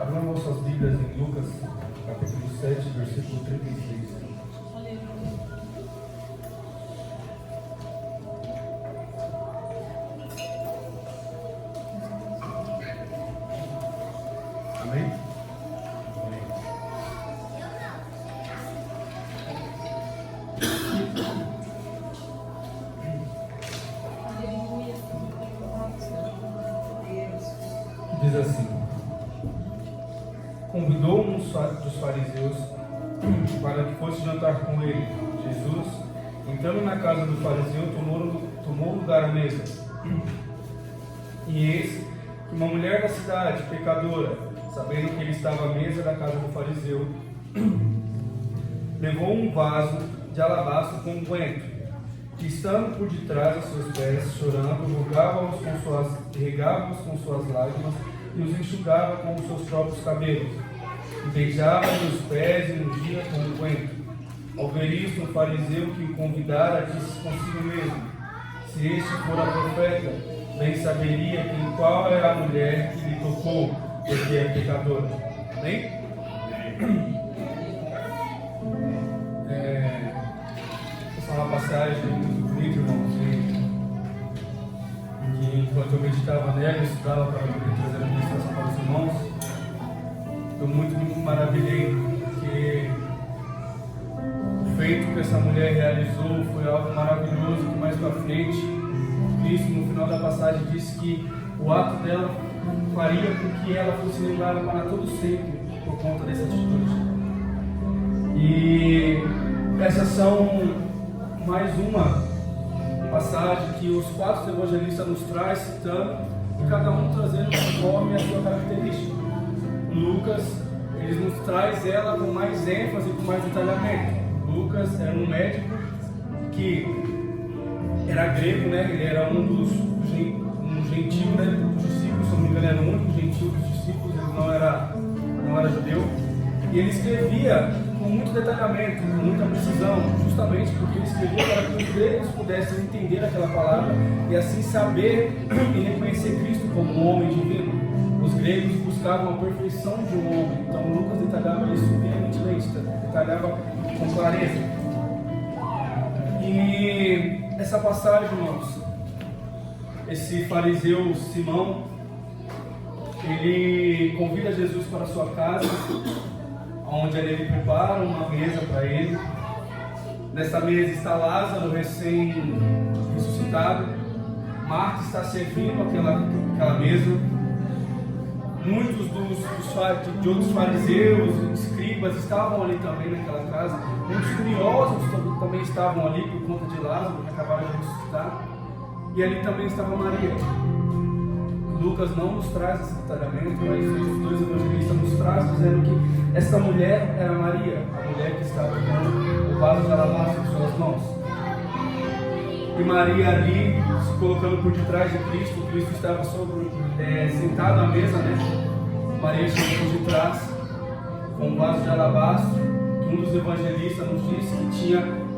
Abram vossas Bíblias em Lucas, capítulo 7, versículo 36. Amém? Diz assim: convidou um dos fariseus para que fosse jantar com ele. Jesus, entrando na casa do fariseu, tomou lugar à mesa. E eis que uma mulher da cidade, pecadora, sabendo que ele estava à mesa da casa do fariseu, levou um vaso de alabastro com unguento, que, estando por detrás de seus pés, chorando, regava-os com suas lágrimas e os enxugava com os seus próprios cabelos, e beijava-lhe os pés e ungia com unguento. Ao ver isto, o fariseu que o convidara disse consigo mesmo: se este for a profeta, bem saberia qual é a mulher que lhe tocou, porque é pecadora. Amém? Essa é uma passagem muito bonita, irmãos, que enquanto eu meditava nela, eu estudava para poder trazer a ministração para os irmãos, eu muito me maravilhei, porque o feito que essa mulher realizou foi algo maravilhoso, que mais para frente, Cristo no final da passagem disse que o ato dela faria com que ela fosse lembrada para todo sempre por conta dessa atitude. E essas são mais uma passagem que os 4 evangelistas nos traz citando, e cada um trazendo conforme a sua característica. Lucas, ele nos traz ela com mais ênfase e com mais detalhamento. Lucas era um médico que era grego, né? Ele era um gentil, né, dos discípulos, se não me engano, era o único gentil dos discípulos, ele não era judeu. E ele escrevia com muito detalhamento, com muita precisão, justamente porque ele escrevia para que os gregos pudessem entender aquela palavra e assim saber e reconhecer Cristo como um homem divino. Os gregos buscavam a perfeição de um homem, então Lucas detalhava isso veementemente, detalhava com clareza. E essa passagem, irmãos, esse fariseu Simão, ele convida Jesus para a sua casa, onde ele prepara uma mesa para ele. Nessa mesa está Lázaro, recém-ressuscitado. Marta está servindo aquela mesa. Muitos de outros fariseus, escribas estavam ali também naquela casa. Muitos curiosos também estavam ali por conta de Lázaro, que acabaram de ressuscitar. E ali também estava Maria. Lucas não nos traz esse detalhamento, mas os 2 evangelistas nos trazem dizendo que essa mulher era Maria, a mulher que estava com o vaso de alabastro em suas mãos. E Maria ali, se colocando por detrás de Cristo, Cristo estava sentado à mesa, né? Maria chegou por detrás, com um vaso de alabastro, que um dos evangelistas nos disse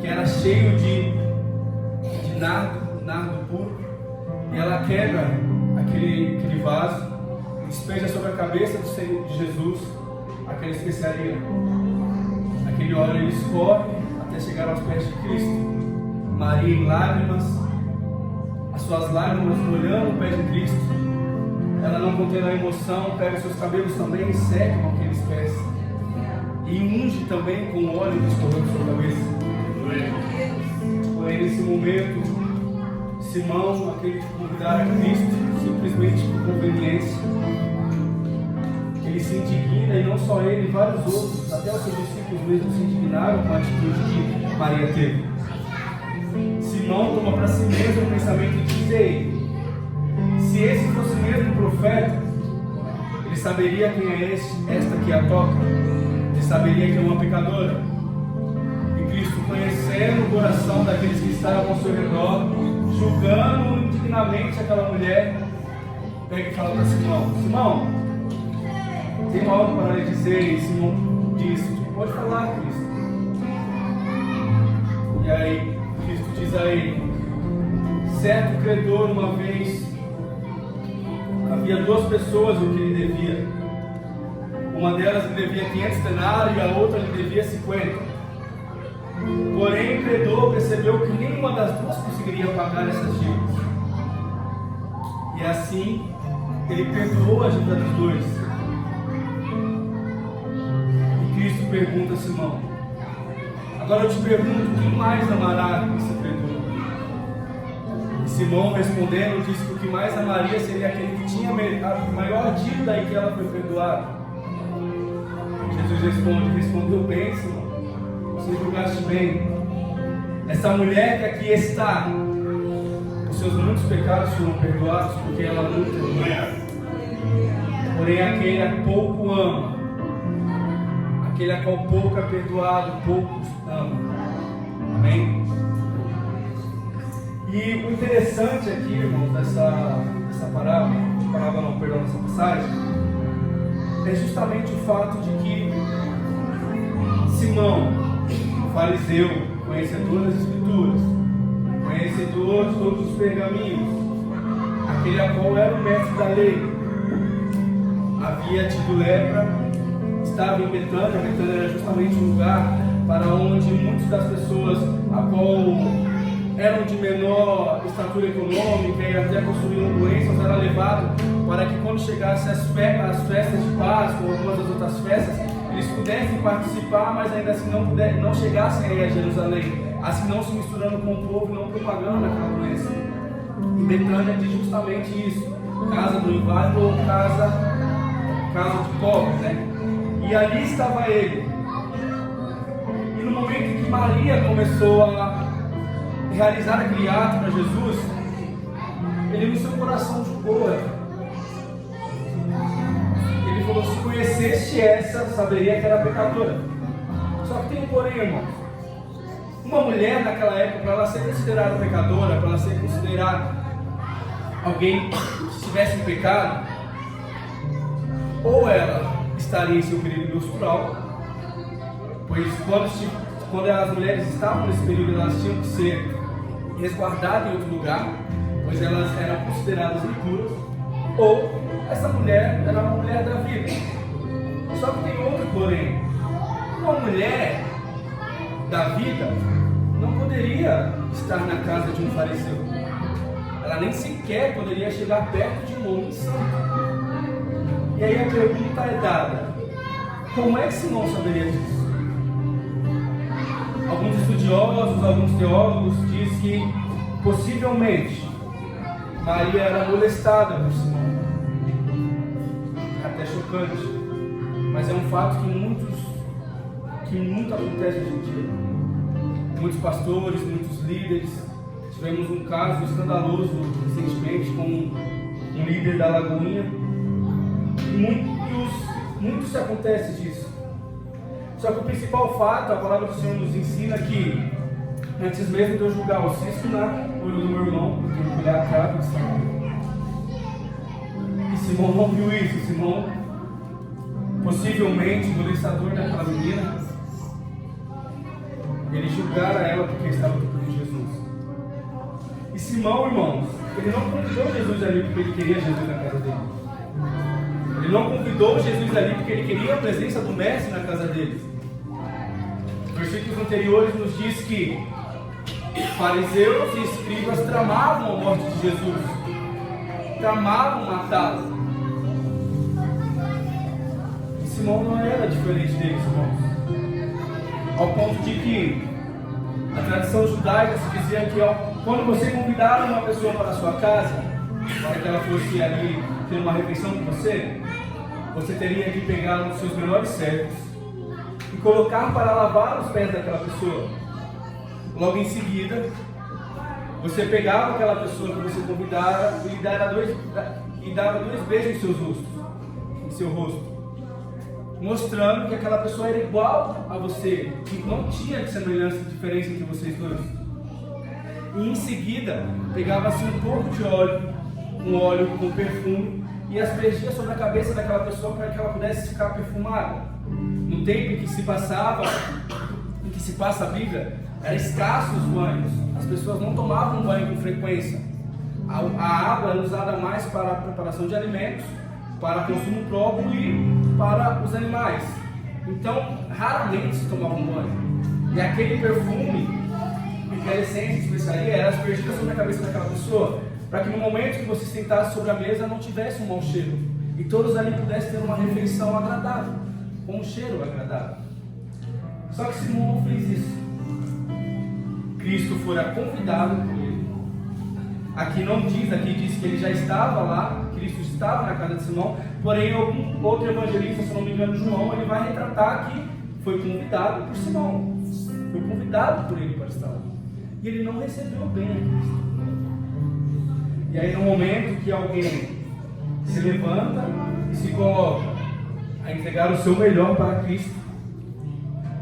que era cheio de nardo puro, e ela quebra aquele vaso, despeja sobre a cabeça do Senhor de Jesus aquela especiaria. Aquele óleo ele escorre até chegar aos pés de Cristo. Maria em lágrimas, as suas lágrimas molhando o pé de Cristo. Ela não contendo a emoção, pega os seus cabelos também e seca com aqueles pés. E unge também com o óleo que escorreu da sua cabeça. Porém, nesse momento, Simão, aquele que convidara a Cristo, simplesmente por conveniência, ele se indigna, e não só ele, vários outros, até os seus discípulos mesmo se indignaram com a atitude que Maria teve. Simão toma para si mesmo o pensamento e diz: ei, se esse fosse mesmo o profeta, ele saberia quem é esta que a toca, ele saberia que é uma pecadora. E Cristo, conhecendo o coração daqueles que estavam ao seu redor, julgando indignamente aquela mulher, pega e fala para Simão: Simão, tenho algo para lhe dizer. E Simão diz: pode falar, Cristo. E aí Cristo diz a ele: certo credor, uma vez havia 2 pessoas o que lhe devia. devia 500 denários e a outra lhe devia 50. Porém, o credor percebeu que nenhuma das duas conseguiria pagar essas dívidas. E assim, ele perdoou a dívida dos dois. E Cristo pergunta a Simão: agora eu te pergunto, quem mais amará esse credor? E Simão, respondendo, disse que o que mais amaria seria aquele que tinha a maior dívida e que ela foi perdoada. Jesus respondeu bem, Simão. Você julgaste bem. Essa mulher que aqui está, os seus muitos pecados foram perdoados porque ela muito ama. Porém, aquele a pouco ama, aquele a qual pouco é perdoado, pouco ama. Amém? E o interessante aqui, irmãos, dessa nessa passagem, é justamente o fato de que Simão, o fariseu, conhecedor das Escrituras, conhecedor de todos os pergaminhos, aquele a qual era o mestre da lei, havia tido lepra, estava em Betânia. Betânia era justamente um lugar para onde muitas das pessoas a qual eram de menor estatura econômica e até possuíam doenças, era levado para que quando chegasse as festas de Páscoa ou algumas das outras festas, eles pudessem participar, mas ainda assim não chegassem aí a Jerusalém, assim não se misturando com o povo e não propagando aquela doença. E Betânia diz justamente isso: casa do inválido ou casa de pobre, né? E ali estava ele. E no momento que Maria começou a realizar aquele ato para Jesus, ele no seu coração julgou ela. Ele falou: se conheceste essa, saberia que era pecadora. Só que tem um porém, irmão. Uma mulher naquela época, para ela ser considerada pecadora, para ela ser considerada alguém que estivesse em pecado, ou ela estaria em seu período menstrual, pois quando as mulheres estavam nesse período, elas tinham que ser resguardadas em outro lugar, pois elas eram consideradas impuras, ou essa mulher era uma mulher da vida. Só que tem outro porém: uma mulher da vida não poderia estar na casa de um fariseu, ela nem sequer poderia chegar perto de um homem santo. E aí a pergunta é dada: como é que Simão saberia disso? Alguns estudiosos, alguns teólogos dizem que possivelmente Maria era molestada por Simão. É até chocante, mas é um fato que muito acontece hoje em dia. Muitos pastores, muitos líderes. Tivemos um caso escandaloso recentemente com um líder da Lagoinha. Muito se acontece disso. Só que o principal fato, a palavra do Senhor nos ensina que antes mesmo de eu julgar o cisco no olho do meu irmão, eu tenho que olhar a cara do Senhor. E Simão não viu isso. Simão, possivelmente molestador daquela menina, ele julgara ela porque estava tocando Jesus. E Simão, irmãos, ele não convidou Jesus ali porque ele queria Jesus na casa dele. Ele não convidou Jesus ali porque ele queria a presença do mestre na casa dele. Versículos anteriores nos diz que fariseus e escribas tramavam a morte de Jesus, tramavam matá-lo. E Simão não era diferente deles, irmãos. Ao ponto de que a tradição judaica se dizia que quando você convidava uma pessoa para a sua casa, para que ela fosse ali ter uma refeição com você, você teria que pegar um dos seus melhores servos e colocar para lavar os pés daquela pessoa. Logo em seguida, você pegava aquela pessoa que você convidava e dava dois beijos em seu rosto, mostrando que aquela pessoa era igual a você, que não tinha semelhança, diferença entre vocês dois. E em seguida, pegava-se um pouco de óleo, um óleo com perfume, e aspergia sobre a cabeça daquela pessoa para que ela pudesse ficar perfumada. No tempo em que se passa a Bíblia, eram escassos os banhos. As pessoas não tomavam banho com frequência. A água era usada mais para a preparação de alimentos, para consumo próprio e para os animais. Então, raramente se tomava um banho. E aquele perfume, aquela essência de especiaria, era aspergida sobre a cabeça daquela pessoa, para que no momento que você sentasse sobre a mesa não tivesse um mau cheiro. E todos ali pudessem ter uma refeição agradável, com um cheiro agradável. Só que Simão não fez isso. Cristo fora convidado por ele. Aqui não diz, aqui diz que ele já estava lá, Cristo estava na casa de Simão, porém algum outro evangelista, se não me engano João, ele vai retratar que foi convidado por Simão. Foi convidado por ele para estar lá. E ele não recebeu bem a Cristo. E aí no momento que alguém se levanta e se coloca a entregar o seu melhor para Cristo,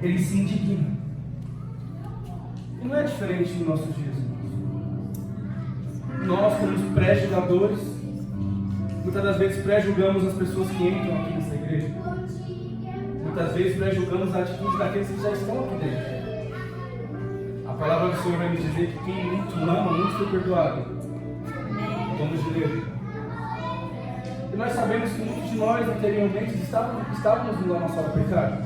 ele se indigna. E não é diferente nos nossos dias, irmãos. Nós, como pré-julgadores, muitas das vezes pré-julgamos as pessoas que entram aqui nessa igreja. Muitas vezes pré-julgamos a atitude daqueles que já estão aqui dentro. A palavra do Senhor vai me dizer que quem muito ama, muito foi perdoado. Vamos ler. E nós sabemos que muitos de nós anteriormente estávamos no nosso pecado.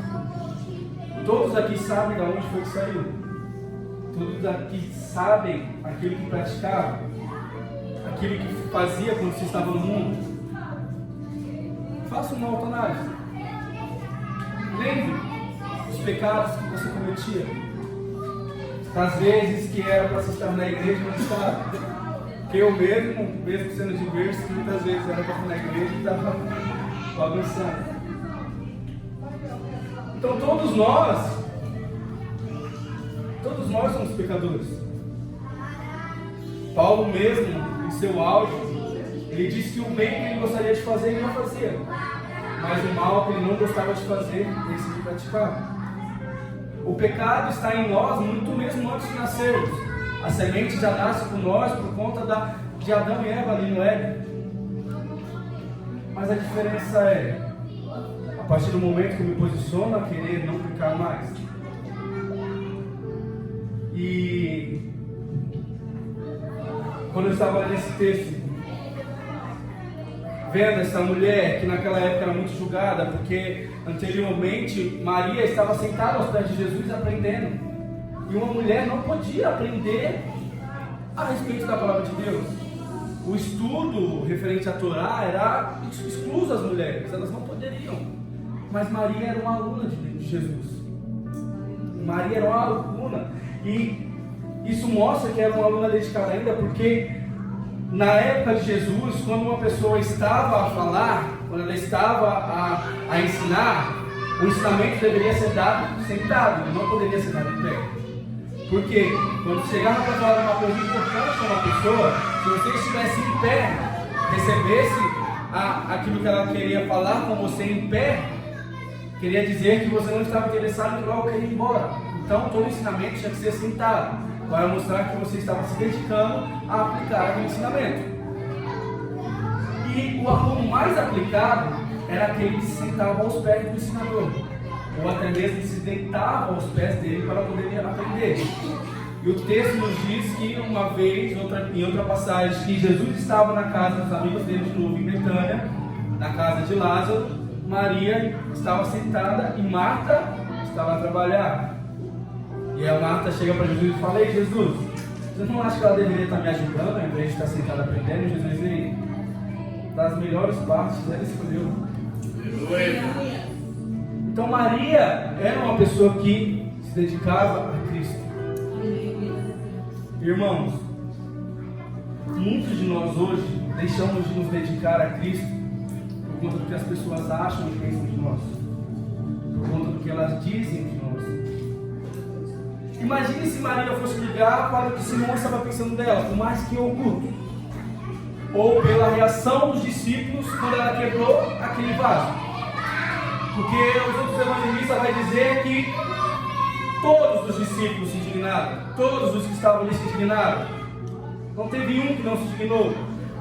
Todos aqui sabem de onde foi que saiu. Todos aqui sabem aquilo que praticava, aquilo que fazia quando você estava no mundo. Faça uma autoanálise. Lembre os pecados que você cometia. Às vezes que era para você estar na igreja e não estava. Que eu mesmo sendo diverso, muitas vezes era para estar na igreja e estava bagunçando. Então todos nós somos pecadores. Paulo mesmo, em seu auge, ele disse que o bem que ele gostaria de fazer, ele não fazia. Mas o mal que ele não gostava de fazer, ele se praticava. O pecado está em nós muito mesmo antes de nascermos. A semente já nasce com nós por conta de Adão e Eva ali no Éden. Mas a diferença é, a partir do momento que eu me posiciono a querer não pecar mais. E quando eu estava nesse texto, vendo essa mulher que naquela época era muito julgada, porque anteriormente Maria estava sentada aos pés de Jesus aprendendo. E uma mulher não podia aprender a respeito da palavra de Deus. O estudo referente à Torá era excluso às mulheres, elas não poderiam. Mas Maria era uma aluna de Jesus. Maria era uma aluna. E isso mostra que era uma aluna dedicada ainda, porque na época de Jesus, quando uma pessoa estava a falar, quando ela estava a ensinar, o ensinamento deveria ser dado sentado, não poderia ser dado em pé. Porque quando chegava para falar uma coisa importante para uma pessoa, se você estivesse em pé, recebesse aquilo que ela queria falar com você em pé, queria dizer que você não estava interessado em logo querer ir embora. Então todo ensinamento tinha que ser sentado, para mostrar que você estava se dedicando a aplicar aquele ensinamento. E o aluno mais aplicado era aquele que se sentava aos pés do ensinador, ou até mesmo se deitava aos pés dele para poder aprender. E o texto nos diz que uma vez, em outra passagem, que Jesus estava na casa dos amigos dele de novo em Betânia, na casa de Lázaro. Maria estava sentada e Marta estava a trabalhar. E a Marta chega para Jesus e fala: ei, Jesus, você não acha que ela deveria estar me ajudando ao invés de estar sentada aprendendo? E Jesus diz: das melhores partes ela escolheu. Então Maria era uma pessoa que se dedicava a Cristo. Irmãos, muitos de nós hoje deixamos de nos dedicar a Cristo por conta do que as pessoas acham e pensam de nós, por conta do que elas dizem de nós. Imagine se Maria fosse ligar para o que Simão estava pensando dela, por mais que oculto, ou pela reação dos discípulos quando ela quebrou aquele vaso. Porque os outros evangelistas vão dizer que todos os discípulos se indignaram, todos os que estavam ali se indignaram. Não teve um que não se indignou.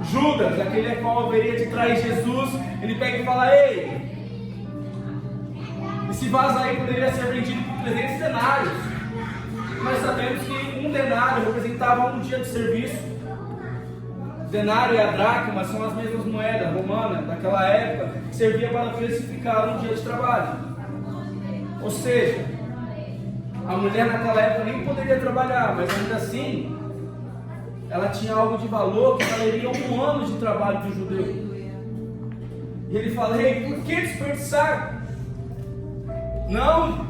Judas, aquele qual haveria de trair Jesus, ele pega e fala: ei, esse vaso aí poderia ser vendido por 300 denários. Nós sabemos que um denário representava um dia de serviço. Denário e a dracma são as mesmas moedas romanas daquela época, que servia para precificar um dia de trabalho. Ou seja, a mulher naquela época nem poderia trabalhar, mas ainda assim, ela tinha algo de valor que valeria 1 ano de trabalho de um judeu. E ele fala: ei, por que desperdiçar? Não,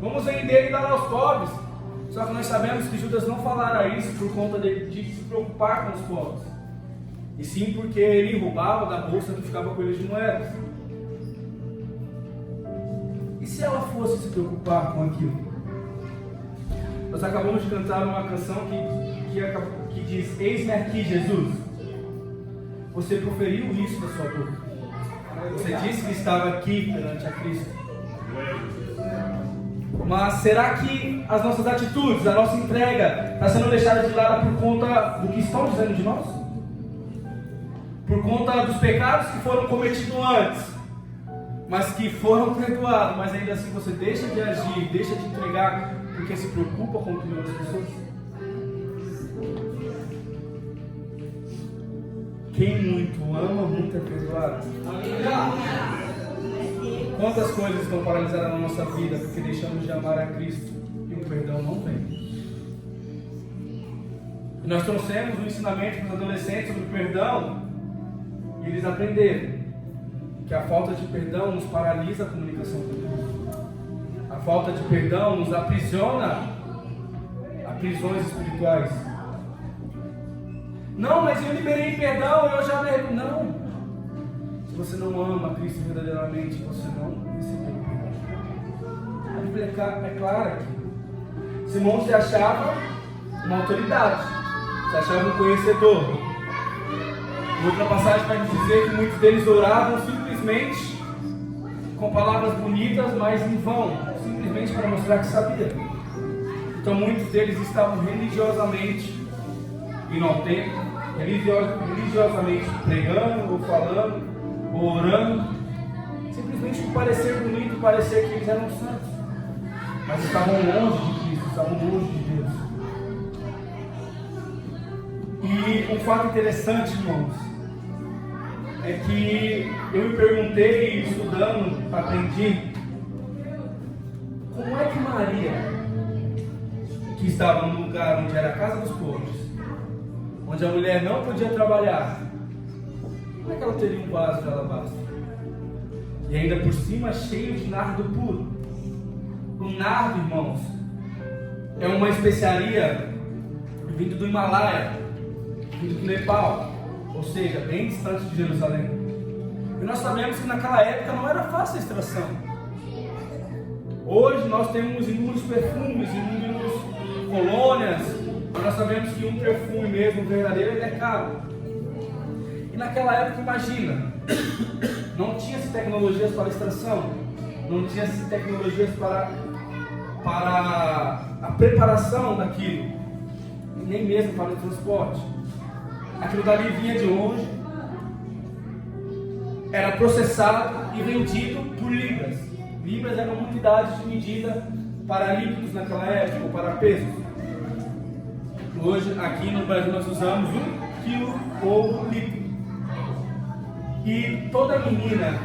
vamos vender e dar aos pobres. Só que nós sabemos que Judas não falara isso por conta de se preocupar com os pobres, e sim porque ele roubava da bolsa que ficava com eles de moedas. E se ela fosse se preocupar com aquilo? Nós acabamos de cantar uma canção que diz: eis-me aqui, Jesus. Você proferiu isso da sua boca. Você disse que estava aqui perante a Cristo. Mas será que as nossas atitudes, a nossa entrega está sendo deixada de lado por conta do que estão dizendo de nós? Por conta dos pecados que foram cometidos antes, mas que foram perdoados, mas ainda assim você deixa de agir, deixa de entregar, porque se preocupa com o que outras pessoas? Quem muito ama, muito é perdoado. Quantas coisas estão paralisadas na nossa vida porque deixamos de amar a Cristo e o perdão não vem? E nós trouxemos um ensinamento para os adolescentes sobre o perdão, e eles aprenderam que a falta de perdão nos paralisa a comunicação com Deus. A falta de perdão nos aprisiona a prisões espirituais. Não, mas eu liberei perdão, eu já liberei. Não. Se você não ama Cristo verdadeiramente, você não recebeu perdão. A Bíblia é clara aqui. Simão se achava uma autoridade, se achava um conhecedor. Em outra passagem vai nos dizer que muitos deles oravam simplesmente com palavras bonitas, mas em vão, simplesmente para mostrar que sabia. Então muitos deles estavam religiosamente inattentos, religiosamente pregando ou falando ou orando, simplesmente por parecer bonito, parecer que eles eram santos, mas estavam longe de Cristo, estavam longe de Deus. E um fato interessante, irmãos, é que eu me perguntei, estudando, aprendi, como é que Maria, que estava num lugar onde era a casa dos pobres, onde a mulher não podia trabalhar, como é que ela teria um vaso de alabastro? E ainda por cima cheio de nardo puro. O nardo, irmãos, é uma especiaria vindo do Himalaia, vindo do Nepal, ou seja, bem distante de Jerusalém. E nós sabemos que naquela época não era fácil a extração. Hoje nós temos inúmeros perfumes, inúmeras colônias, mas nós sabemos que um perfume mesmo verdadeiro ele é caro. E naquela época, imagina, não tinha-se tecnologias para extração, não tinha-se tecnologias para a preparação daquilo, nem mesmo para o transporte. Aquilo dali vinha de longe, era processado e vendido por libras. Libras eram unidades de medida para líquidos naquela época, ou para pesos. Hoje, aqui no Brasil, nós usamos 1 quilo ou 1 litro. E toda menina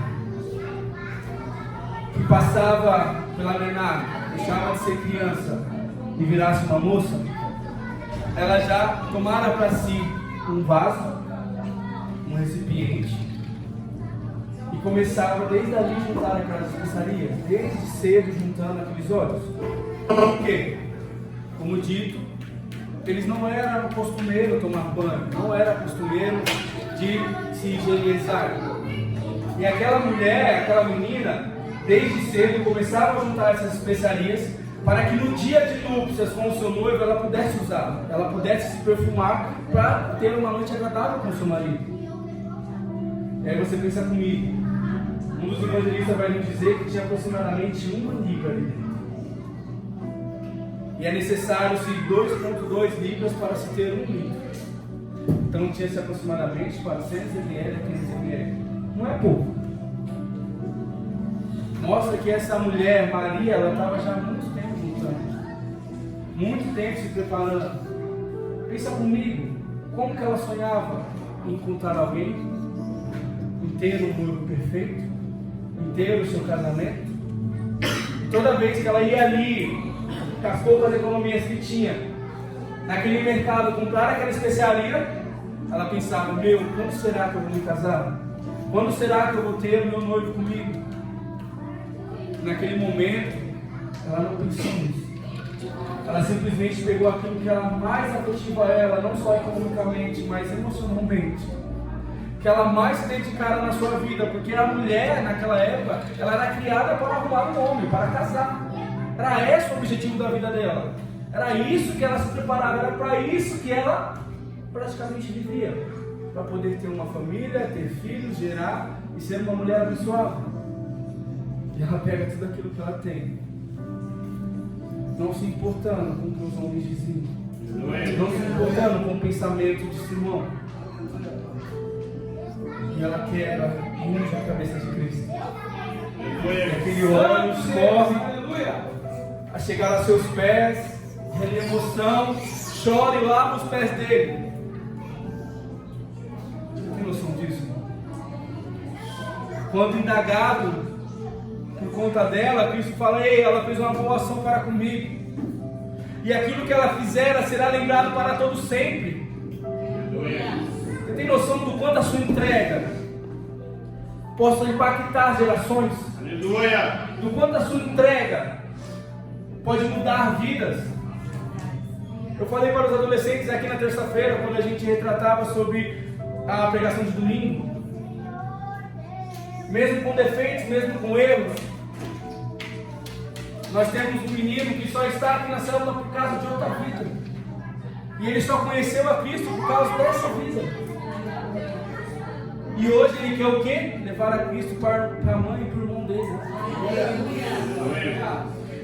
que passava pela menarca, deixava de ser criança e virasse uma moça, ela já tomara para si um vaso, um recipiente, e começava desde ali a juntar aquelas especiarias, desde cedo juntando aqueles óleos. Por quê? Como dito, eles não eram costumeiros tomar banho, não era costumeiro de se higienizar. E aquela mulher, aquela menina, desde cedo começava a juntar essas especiarias para que no dia de núpcias com o seu noivo ela pudesse usar, ela pudesse se perfumar para ter uma noite agradável com o seu marido. E aí você pensa comigo, um dos evangelistas vai nos dizer que tinha aproximadamente 1 libra ali dentro. E é necessário-se 2,2 libras para se ter 1 litro. Então tinha-se aproximadamente 400 ml a 500 ml. Não é pouco. Mostra que essa mulher, Maria, ela estava já há muito tempo juntando, muito tempo se preparando. Pensa comigo, como que ela sonhava em encontrar alguém, em ter um noivo perfeito, em ter o seu casamento. toda vez que ela ia ali, com as poucas economias que tinha, naquele mercado, comprar aquela especiaria, ela pensava, quando será que eu vou me casar? Quando será que eu vou ter o meu noivo comigo? Naquele momento, ela não pensou nisso. Ela simplesmente pegou aquilo que era mais afetivo a ela, não só economicamente, mas emocionalmente. Que ela mais se dedicara na sua vida, porque a mulher, naquela época, ela era criada para arrumar um homem, para casar. Era esse o objetivo da vida dela. Era isso que ela se preparava, era para isso que ela praticamente vivia. Para poder ter uma família, ter filhos, gerar e ser uma mulher abençoada. E ela pega tudo aquilo que ela tem, não se importando com o que os homens diziam, não se importando com o pensamento de Simão. E ela quebra muito a cabeça de Cristo. E aquele homem corre a chegar aos seus pés, ele emoção, chora e lava os pés dele. Você tem noção disso? Quando indagado por conta dela, Cristo fala, ela fez uma boa ação para comigo. E aquilo que ela fizera será lembrado para todos sempre. Você tem noção do quanto a sua entrega possa impactar gerações? Aleluia. Do quanto a sua entrega pode mudar vidas? Eu falei para os adolescentes aqui na terça-feira, quando a gente retratava sobre a pregação de domingo. Mesmo com defeitos, mesmo com erros, nós temos um menino que só está aqui na célula por causa de outra vida. E ele só conheceu a Cristo por causa dessa vida. E hoje ele quer o quê? Levar a Cristo para a mãe e para o irmão dele.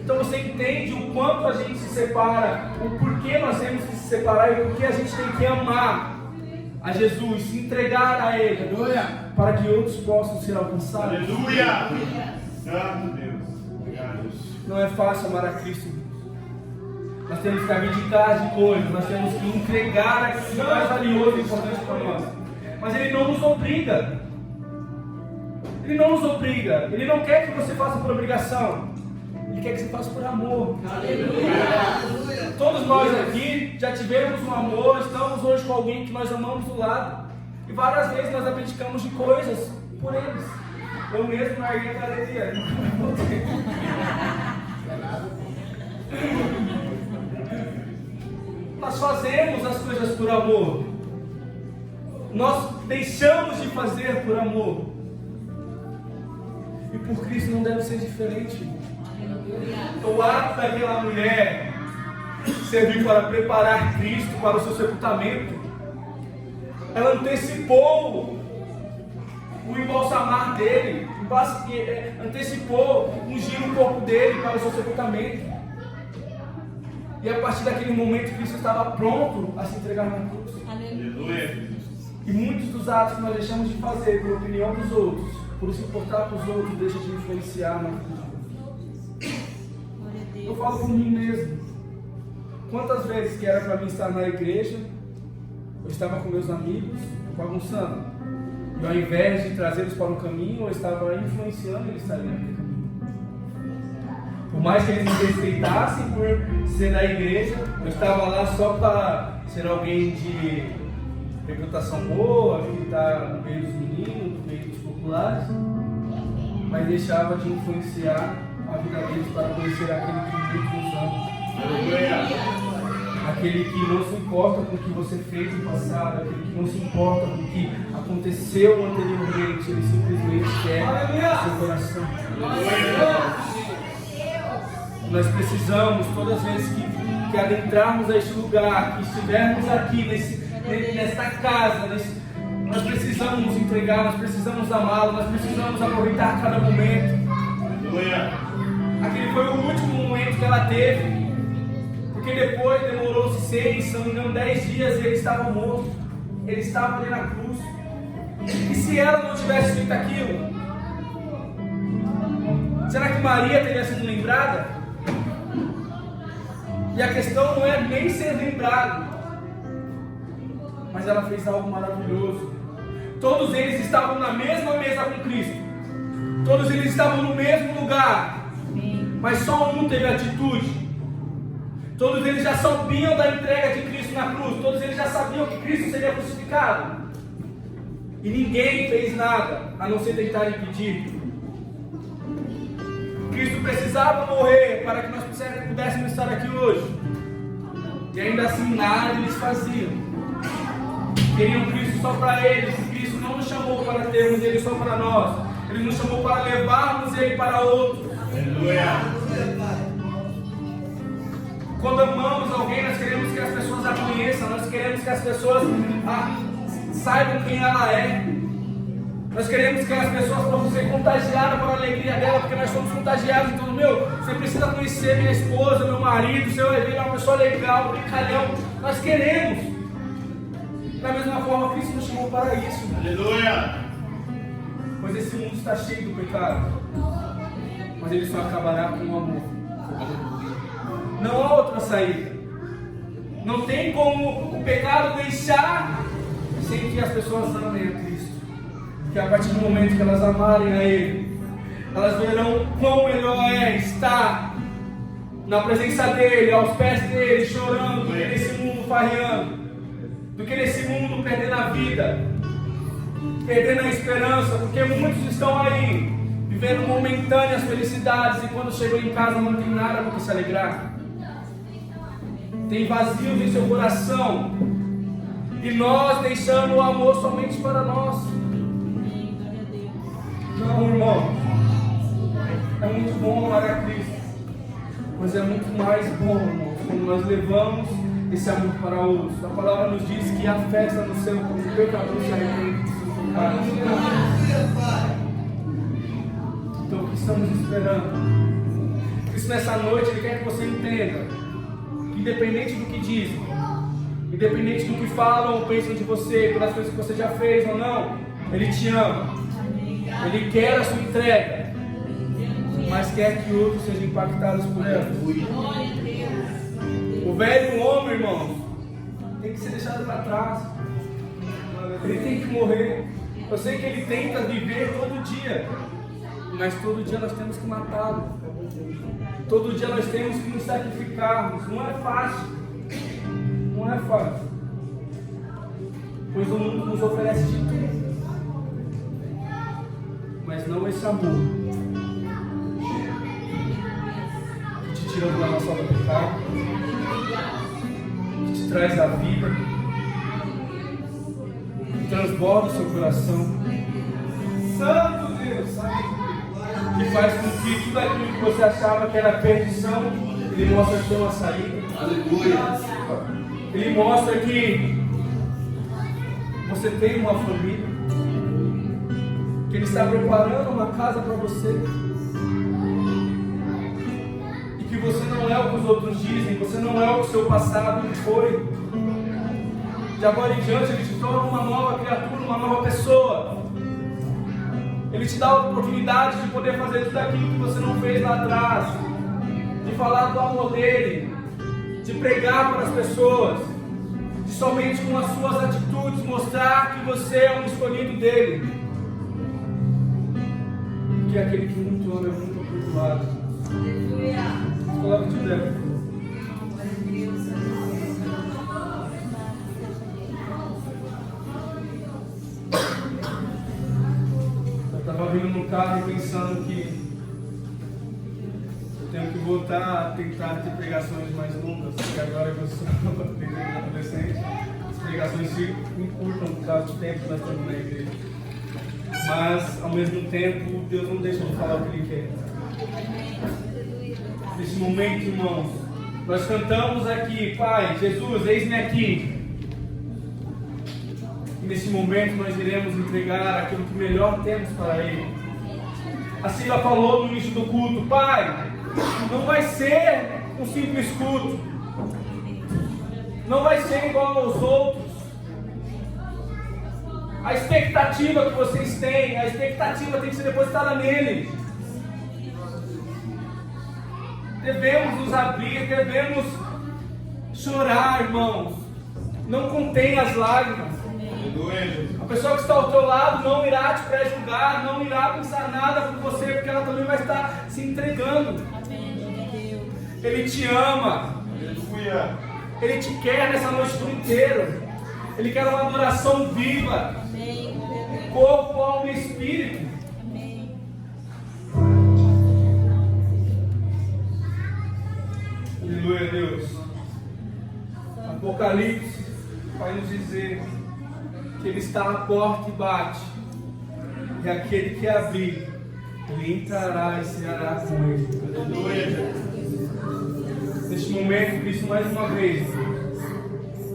Então você entende o quanto a gente se separa, o porquê nós temos que se separar e o porquê a gente tem que amar a Jesus, se entregar a Ele, aleluia, para que outros possam ser alcançados. Aleluia! Santo Deus. Não é fácil amar a Cristo. Nós temos que abdicar de coisas, nós temos que entregar aquilo que é mais valioso e importante para nós. Mas Ele não nos obriga. Ele não nos obriga. Ele não quer que você faça por obrigação. Ele quer que você faça por amor. Aleluia. Todos nós aqui já tivemos um amor, estamos hoje com alguém que nós amamos do lado. E várias vezes nós abdicamos de coisas por eles. Eu mesmo larguei a galeria. Nós fazemos as coisas por amor. Nós deixamos de fazer por amor. E por Cristo não deve ser diferente. O ato daquela mulher serviu para preparar Cristo para o seu sepultamento. Ela antecipou o embalsamar dele, antecipou ungir o corpo dele para o seu sepultamento. E a partir daquele momento Cristo estava pronto a se entregar na cruz. Aleluia. E muitos dos atos que nós deixamos de fazer por opinião dos outros, por se importar com os outros, deixa de influenciar na vida de Deus. Eu falo por mim mesmo. Quantas vezes que era para mim estar na igreja, eu estava com meus amigos, bagunçando. E ao invés de trazê-los para um caminho, eu estava influenciando eles estarem naquele caminho. Por mais que eles me respeitassem por ser da igreja, eu estava lá só para ser alguém de reputação boa, que está no meio dos meninos, no meio dos populares, mas deixava de influenciar a vida deles para conhecer aquele que muito nos ama. Aquele que não se importa com o que você fez no passado, aquele que não se importa com o que aconteceu anteriormente, ele simplesmente quer seu coração. Nós precisamos, todas as vezes que adentrarmos a este lugar, que estivermos aqui nesta casa, nós precisamos nos entregar, nós precisamos amá-lo, nós precisamos aproveitar cada momento. Aquele foi o último momento que ela teve. Porque depois demorou-se 6, se não me engano, 10 dias e ele estava morto. Ele estava ali na cruz. E se ela não tivesse feito aquilo? Será que Maria teria sido lembrada? E a questão não é nem ser lembrado, mas ela fez algo maravilhoso. Todos eles estavam na mesma mesa com Cristo. Todos eles estavam no mesmo lugar. mas só um teve atitude. Todos eles já sabiam da entrega de Cristo na cruz, todos eles já sabiam que Cristo seria crucificado. E ninguém fez nada, a não ser tentar impedir. Cristo precisava morrer para que nós pudéssemos estar aqui hoje. E ainda assim nada eles faziam. Queriam Cristo só para eles. E Cristo não nos chamou para termos Ele só para nós. Ele nos chamou para levarmos Ele para outros. Aleluia. Quando amamos alguém, nós queremos que as pessoas a conheçam. Nós queremos que as pessoas saibam quem ela é. Nós queremos que as pessoas possam ser contagiadas pela alegria dela, porque nós somos contagiados. Então, você precisa conhecer minha esposa, meu marido, seu Evelho é uma pessoa legal, brincalhão. Nós queremos. Da mesma forma, Cristo nos chamou para isso. Aleluia! Pois esse mundo está cheio do pecado, mas ele só acabará com o amor. Não há outra saída. Não tem como o pecado deixar sem que as pessoas amem a Cristo. Que a partir do momento que elas amarem a Ele, elas verão quão melhor é estar na presença dEle, aos pés dEle, chorando, do que nesse mundo farreando, do que nesse mundo perdendo a vida, perdendo a esperança, porque muitos estão aí, vivendo momentâneas felicidades, e quando chegam em casa não tem nada para se alegrar. Tem vazios em seu coração, e nós deixamos o amor somente para nós. Não, irmão, é muito bom amar a Cristo, mas é muito mais bom, irmão, quando nós levamos esse amor para outros. A palavra nos diz que há festa no céu quando o pecador se arrepende. Então o que estamos esperando? Cristo nessa noite, Ele quer que você entenda que independente do que dizem, independente do que falam ou pensam de você, pelas coisas que você já fez ou não, Ele te ama. Ele quer a sua entrega, mas quer que outros sejam impactados por ela. O velho homem, irmãos, tem que ser deixado para trás. Ele tem que morrer. Eu sei que ele tenta viver todo dia, mas todo dia nós temos que matá-lo. Todo dia nós temos que nos sacrificarmos. Não é fácil. Não é fácil. Pois o mundo nos oferece de tudo, mas não esse amor que te tira do lamaçal do pecado, que te traz a vida, que transborda o seu coração. Santo Deus, que faz com que tudo aquilo que você achava que era perdição, Ele mostra que tem uma saída. Aleluia. Ele mostra que você tem uma família, que Ele está preparando uma casa para você, e que você não é o que os outros dizem, você não é o que o seu passado foi. De agora em diante Ele te torna uma nova criatura, uma nova pessoa. Ele te dá a oportunidade de poder fazer tudo aquilo que você não fez lá atrás, de falar do amor dEle, de pregar para as pessoas, de somente com as suas atitudes mostrar que você é um escolhido dEle. Que aquele que muito ama é muito perdoado. Aleluia. Coloque de pé. Eu estava vindo no carro e pensando que eu tenho que voltar a tentar ter pregações mais longas, porque agora que eu sou adolescente, as pregações se encurtam por causa do tempo que nós estamos na igreja. Mas, ao mesmo tempo, Deus não deixa de falar o que Ele quer. Nesse momento, irmãos, nós cantamos aqui: Pai, Jesus, eis-me aqui. E nesse momento nós iremos entregar aquilo que melhor temos para Ele. A Cida falou no início do culto: Pai, não vai ser um simples culto, não vai ser igual aos outros. A expectativa que vocês têm, a expectativa tem que ser depositada nele. Devemos nos abrir, devemos chorar, irmãos. Não contém as lágrimas. A pessoa que está ao teu lado não irá te pré-julgar, não irá pensar nada por você, porque ela também vai estar se entregando. Ele te ama. Ele te quer nessa noite por inteiro. Ele quer uma adoração viva. Corpo, alma e espírito. Aleluia, Deus. Apocalipse vai nos dizer que Ele está à porta e bate. E aquele que abrir, Ele entrará e ceará com Ele. Aleluia. Neste momento, Cristo mais uma vez,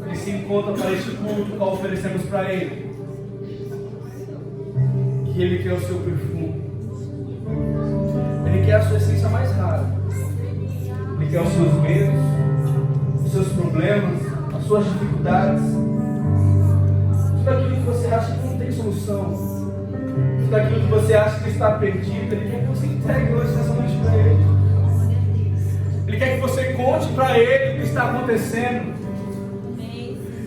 Ele se encontra para este culto que oferecemos para Ele. Que Ele quer o seu perfume. Ele quer a sua essência mais rara. Ele quer os seus medos, os seus problemas, as suas dificuldades. Tudo aquilo que você acha que não tem solução. Tudo aquilo que você acha que está perdido. Ele quer que você entregue hoje nessa noite para Ele. Ele quer que você conte para Ele o que está acontecendo.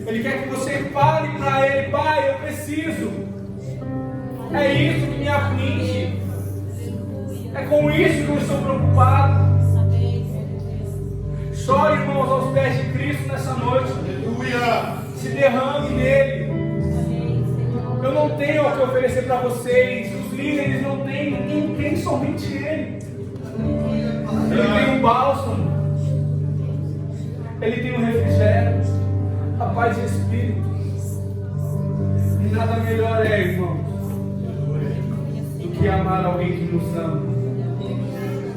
Ele quer que você fale para Ele: Pai, eu preciso. É isso que me aflige. É com isso que eu estou preocupado. Chore, irmãos, aos pés de Cristo nessa noite. Aleluia. Se derrame nele. Eu não tenho o que oferecer para vocês. Os líderes não têm. Ninguém tem, somente Ele. Ele tem um bálsamo. Ele tem um refrigério. A paz de espírito. E nada melhor é, irmãos, do que amar alguém que nos ama.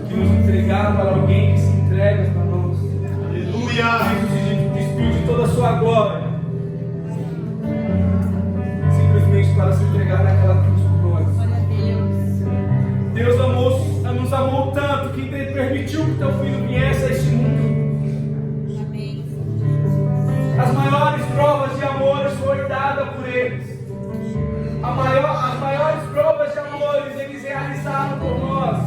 Que nos entregar para alguém que se entrega para nós. Aleluia! Que despiu de toda a sua glória. Simplesmente para se entregar naquela cruz por nós. Deus nos amou tanto que Ele permitiu que teu filho viesse a este mundo. As maiores provas de amor foram dadas por eles. As maiores provas de amor eles realizaram por nós.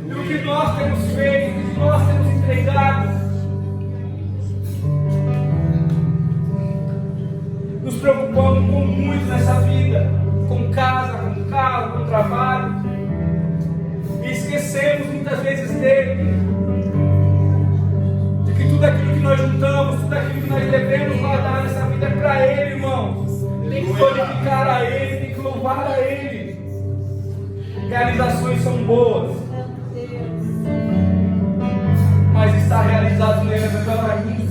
E o que nós temos feito, o que nós temos entregado, nos preocupando com muito nessa vida, com casa, com carro, com trabalho, e esquecemos muitas vezes dele, de que tudo aquilo que nós juntamos, tudo aquilo que nós devemos guardar nessa vida é para Ele, irmãos. Tem que glorificar a Ele, tem que louvar a Ele. Realizações são boas, mas está realizado nele é melhor ainda.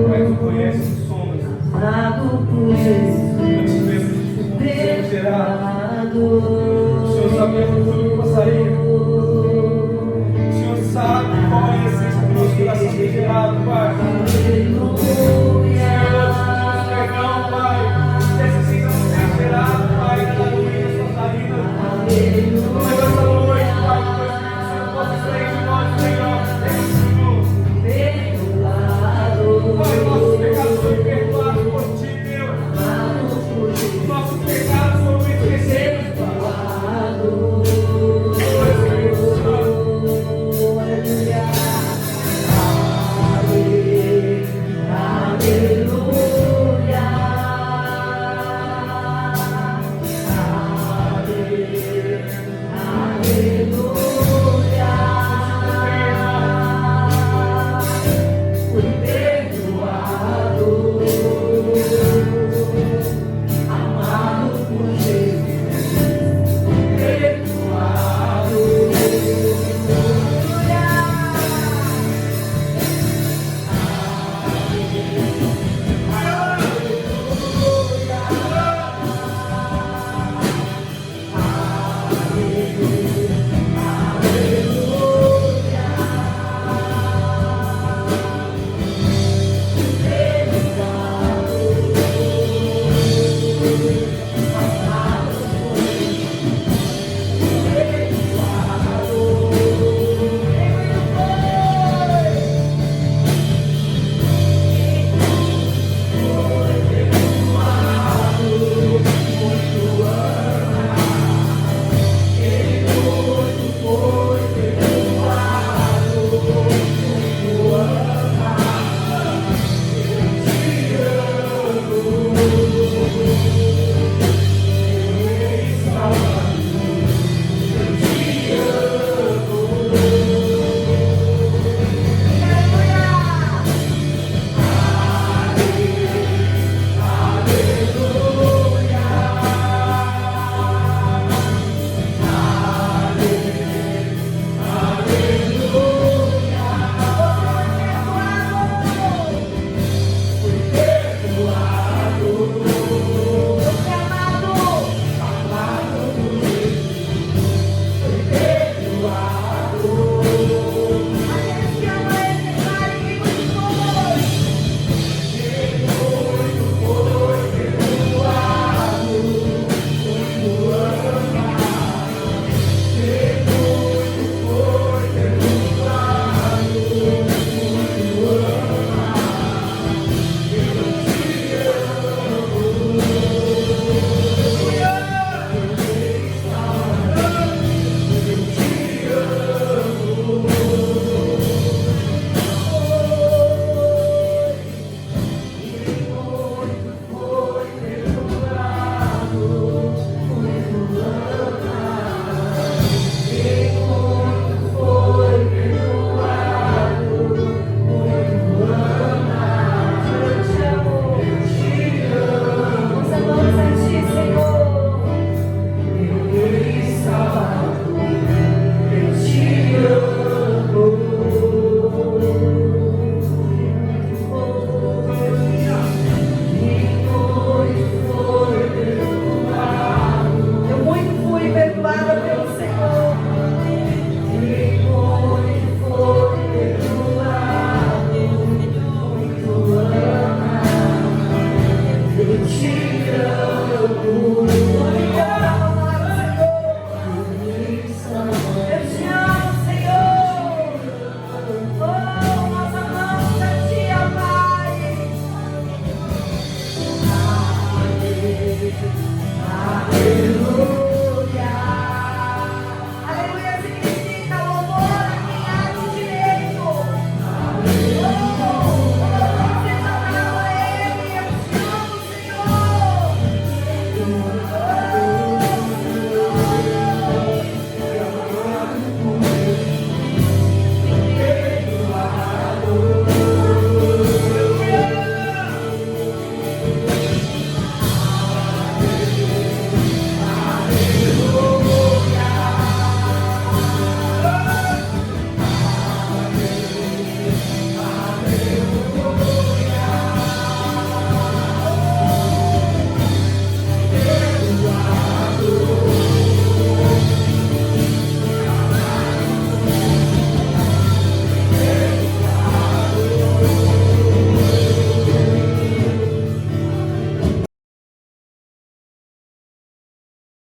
Mas tu conheces os sonhos antes mesmo de ser gerado. O Senhor sabia tudo que passaria. O Senhor sabe qual